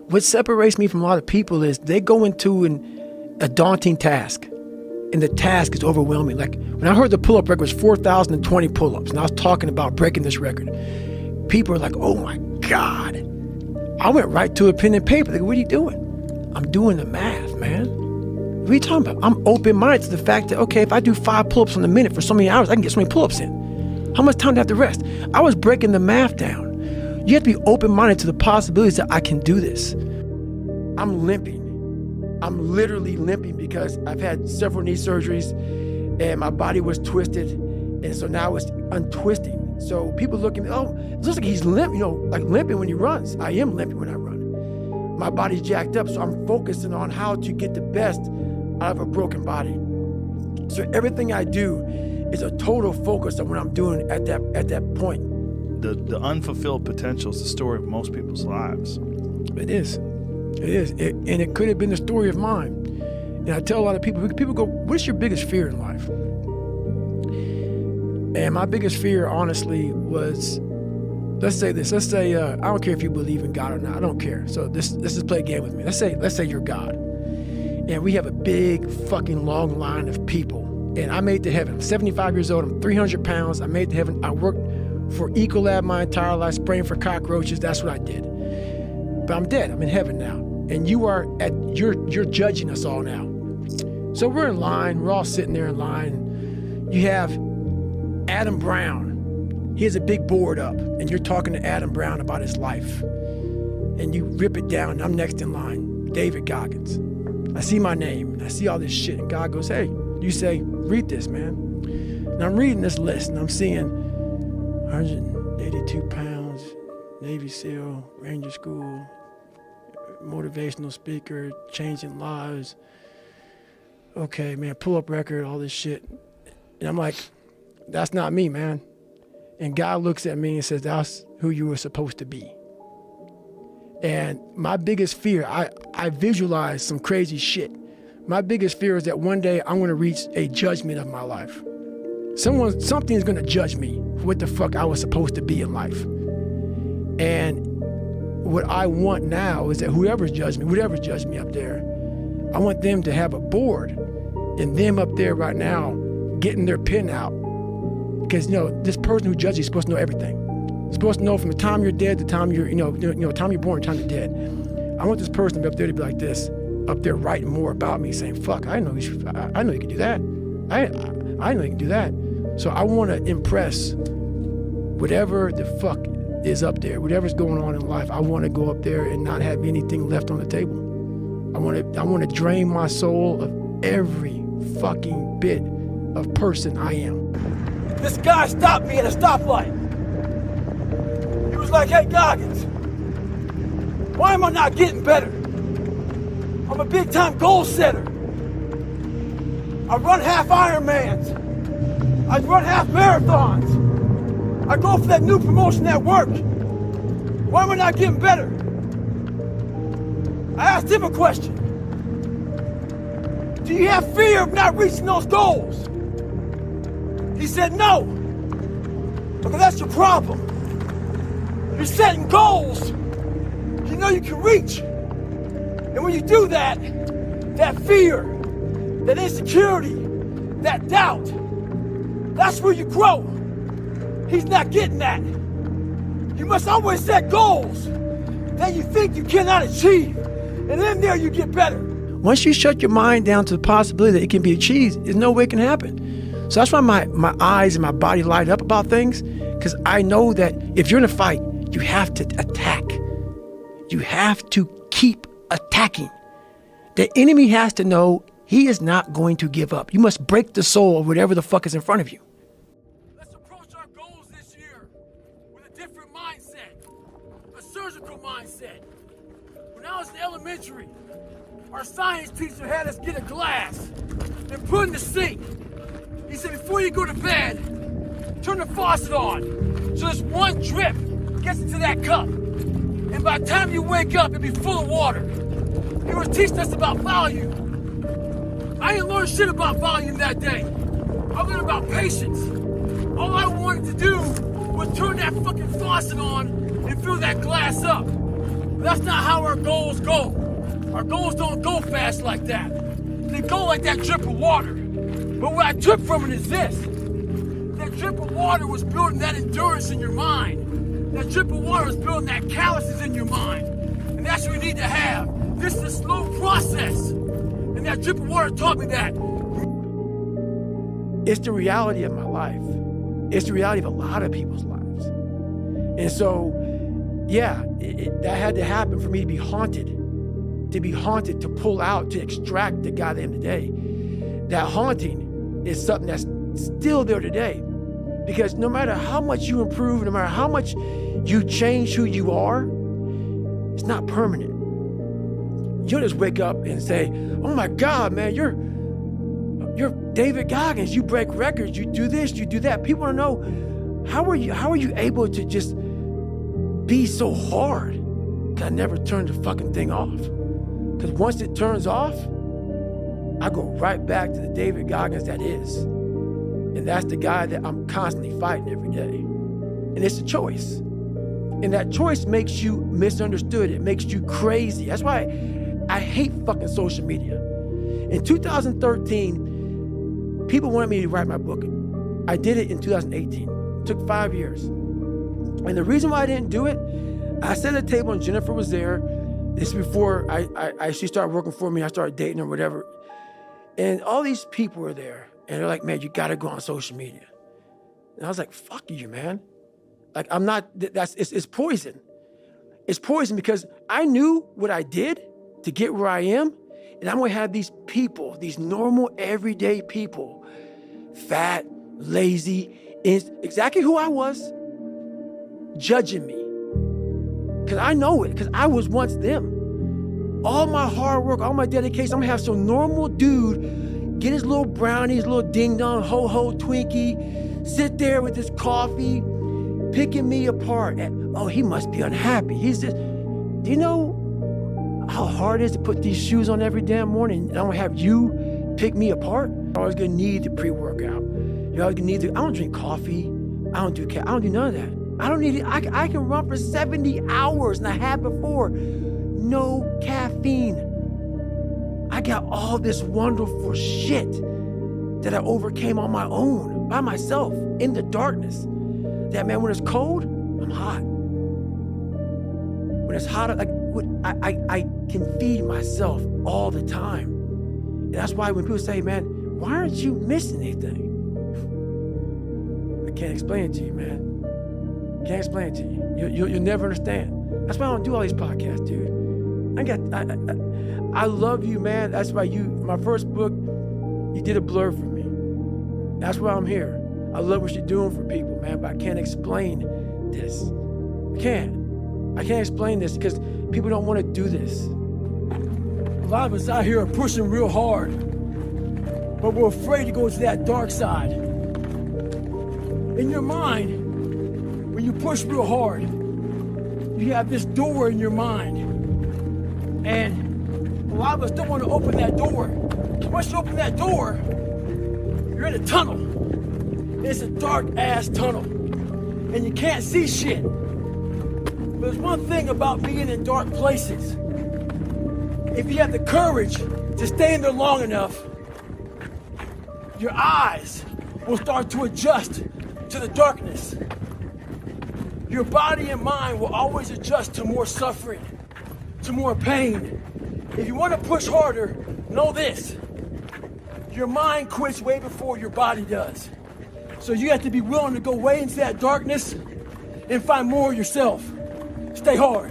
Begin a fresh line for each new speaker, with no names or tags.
What separates me from a lot of people is they go into a daunting task, and the task is overwhelming. Like when I heard the pull-up record was 4,020 pull-ups, and I was talking about breaking this record, people are like, oh my God. I went right to a pen and paper. Like, what are you doing? I'm doing the math, man. What are you talking about? I'm open-minded to the fact that, okay, if I do 5 pull-ups in a minute for so many hours, I can get so many pull-ups in. How much time do I have to rest? I was breaking the math down. You have to be open-minded to the possibilities that I can do this. I'm limping. I'm literally limping because I've had several knee surgeries and my body was twisted, and so now it's untwisting. So people look at me, oh, it looks like he's limp, like limping when he runs. I am limping when I run. My body's jacked up, so I'm focusing on how to get the best out of a broken body. So everything I do is a total focus on what I'm doing at that point.
The unfulfilled potential is the story of most people's lives.
It is. It is. And it could have been the story of mine. And I tell a lot of people go, what's your biggest fear in life? And my biggest fear, honestly, was, let's say this. Let's say, I don't care if you believe in God or not. I don't care. So let's just play a game with me. Let's say you're God. And we have a big fucking long line of people. And I made it to heaven. I'm 75 years old. I'm 300 pounds. I made it to heaven. I worked for Ecolab my entire life, spraying for cockroaches. That's what I did. But I'm dead. I'm in heaven now. And you're judging us all now. So we're in line. We're all sitting there in line. You have Adam Brown. He has a big board up, and you're talking to Adam Brown about his life. And you rip it down, and I'm next in line, David Goggins. I see my name, and I see all this shit, and God goes, hey, you say, read this, man. And I'm reading this list, and I'm seeing 182 pounds, Navy SEAL, Ranger School, motivational speaker, changing lives. Okay, man, pull-up record, all this shit. And I'm like, that's not me, man. And God looks at me and says, that's who you were supposed to be. And my biggest fear, I visualize some crazy shit. My biggest fear is that one day I'm gonna reach a judgment of my life. Something's gonna judge me for what the fuck I was supposed to be in life. And what I want now is that whoever's judged me up there, I want them to have a board and them up there right now getting their pen out. Because, this person who judges you is supposed to know everything. You're supposed to know from the time you're dead to the time you're, time you're born, time you're dead. I want this person to be up there to be like this, up there writing more about me, saying, fuck, I know you can do that. I know you can do that. So I want to impress whatever the fuck is up there, whatever's going on in life. I want to go up there and not have anything left on the table. I want to drain my soul of every fucking bit of person I am.
This guy stopped me at a stoplight. He was like, hey, Goggins, why am I not getting better? I'm a big-time goal setter. I run half Ironmans. I run half marathons. I go for that new promotion at work. Why am I not getting better? I asked him a question. Do you have fear of not reaching those goals? He said no. Because that's your problem. You're setting goals you know you can reach. And when you do that, that fear, that insecurity, that doubt, that's where you grow. He's not getting that. You must always set goals that you think you cannot achieve. And then there you get better.
Once you shut your mind down to the possibility that it can be achieved, there's no way it can happen. So that's why my eyes and my body light up about things, because I know that if you're in a fight, you have to attack. You have to keep attacking. The enemy has to know he is not going to give up. You must break the soul of whatever the fuck is in front of you.
Let's approach our goals this year with a different mindset, a surgical mindset. When I was in elementary, our science teacher had us get a glass and put in the sink. He said, before you go to bed, turn the faucet on. So this one drip gets into that cup. And by the time you wake up, it'll be full of water. He was teaching us about volume. I didn't learn shit about volume that day. I learned about patience. All I wanted to do was turn that fucking faucet on and fill that glass up. But that's not how our goals go. Our goals don't go fast like that. They go like that drip of water. But what I took from it is this. That drip of water was building that endurance in your mind. That drip of water was building that calluses in your mind. And that's what we need to have. This is a slow process. And that drip of water taught me that.
It's the reality of my life. It's the reality of a lot of people's lives. And so, yeah, that had to happen for me to be haunted, to pull out, to extract the guy at the end of the day. That haunting is something that's still there today. Because no matter how much you improve, no matter how much you change who you are, it's not permanent. You don't just wake up and say, oh my God, man, you're David Goggins, you break records, you do this, you do that. People want to know, how are you able to just be so hard? Because I never turned the fucking thing off. Because once it turns off, I go right back to the David Goggins that is. And that's the guy that I'm constantly fighting every day. And it's a choice. And that choice makes you misunderstood. It makes you crazy. That's why I hate fucking social media. In 2013, people wanted me to write my book. I did it in 2018. It took 5 years. And the reason why I didn't do it, I sat at a table and Jennifer was there. This is before she started working for me. I started dating her, whatever. And all these people were there. And they're like, man, you gotta go on social media. And I was like, fuck you, man. Like, I'm not, it's poison. It's poison because I knew what I did to get where I am. And I'm gonna have these people, these normal, everyday people, fat, lazy, exactly who I was, judging me. Because I know it, because I was once them. All my hard work, all my dedication, I'm gonna have some normal dude get his little brownie, his little ding-dong, ho-ho Twinkie, sit there with his coffee, picking me apart. And, oh, he must be unhappy. He's just, do you know how hard it is to put these shoes on every damn morning? And I'm gonna have you pick me apart? You're always gonna need the pre-workout. You're always gonna need I don't drink coffee. I don't do none of that. I don't need it. I can run for 70 hours, and I have before. No caffeine. I got all this wonderful shit that I overcame on my own, by myself, in the darkness. That, man, when it's cold, I'm hot. When it's hot, I can feed myself all the time. And that's why when people say, man, why aren't you missing anything? I can't explain it to you, man. Can't explain it to you. You'll never understand. That's why I don't do all these podcasts, dude. I love you, man. That's why my first book, you did a blur for me. That's why I'm here. I love what you're doing for people, man, but I can't explain this. I can't explain this because people don't want to do this.
A lot of us out here are pushing real hard, but we're afraid to go to that dark side. In your mind, when you push real hard, you have this door in your mind. And a lot of us don't want to open that door. Once you open that door, you're in a tunnel. It's a dark-ass tunnel. And you can't see shit. But there's one thing about being in dark places. If you have the courage to stay in there long enough, your eyes will start to adjust to the darkness. Your body and mind will always adjust to more suffering, to more pain. If you want to push harder, know this. Your mind quits way before your body does. So you have to be willing to go way into that darkness and find more of yourself. Stay hard.